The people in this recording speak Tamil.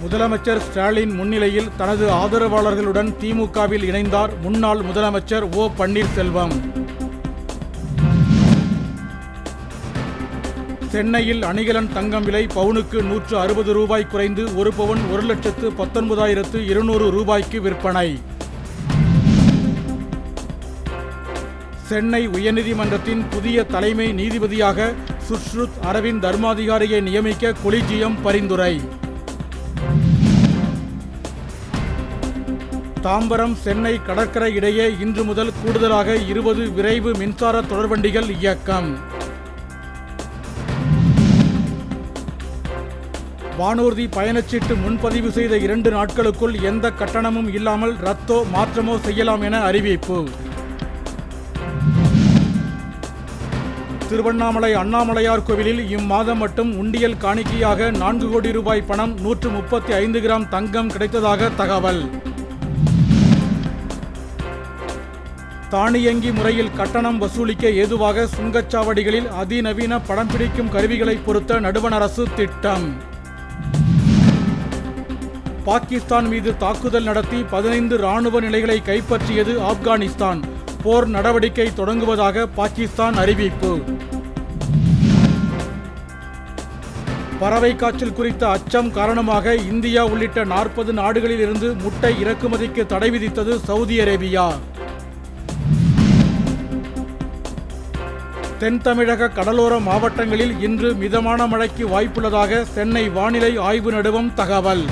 முதலமைச்சர் ஸ்டாலின் முன்னிலையில் தனது ஆதரவாளர்களுடன் திமுகவில் இணைந்தார் முன்னாள் முதலமைச்சர் ஓ பன்னீர்செல்வம். சென்னையில் அணிகலன் தங்கம் விலை பவுனுக்கு 160 ரூபாய் குறைந்து ஒரு பவுன் 1,19,200 ரூபாய்க்கு விற்பனை. சென்னை உயர்நீதிமன்றத்தின் புதிய தலைமை நீதிபதியாக சுஷ்ருத் அரவிந்த் தர்மாதிகாரியை நியமிக்க கொலிஜியம் பரிந்துரை. தாம்பரம் சென்னை கடற்கரை இடையே இன்று முதல் கூடுதலாக 20 விரைவு மின்சார தொடர்வண்டிகள் இயக்கம். வானூர்தி பயணச்சீட்டு முன்பதிவு செய்த 2 நாட்களுக்குள் எந்த கட்டணமும் இல்லாமல் ரத்தோ மாற்றமோ செய்யலாம் என அறிவிப்பு. திருவண்ணாமலை அண்ணாமலையார் கோவிலில் இம்மாதம் மட்டும் உண்டியல் காணிக்கையாக 4 கோடி ரூபாய் பணம் 135 கிராம் தங்கம் கிடைத்ததாக தகவல். தானியங்கி முறையில் கட்டணம் வசூலிக்க ஏதுவாக சுங்கச்சாவடிகளில் அதிநவீன படம் பிடிக்கும் கருவிகளை பொருத்த நடுவண் அரசு திட்டம். பாகிஸ்தான் மீது தாக்குதல் நடத்தி 15 இராணுவ நிலைகளை கைப்பற்றியது ஆப்கானிஸ்தான். போர் நடவடிக்கை தொடங்குவதாக பாகிஸ்தான் அறிவிப்பு. பறவை காய்ச்சல் குறித்த அச்சம் காரணமாக இந்தியா உள்ளிட்ட 40 நாடுகளில் இருந்து முட்டை இறக்குமதிக்கு தடை விதித்தது சவுதி அரேபியா. தென் தமிழக கடலோர மாவட்டங்களில் இன்று மிதமான மழைக்கு வாய்ப்புள்ளதாக சென்னை வானிலை ஆய்வு நடுவம் தகவல்.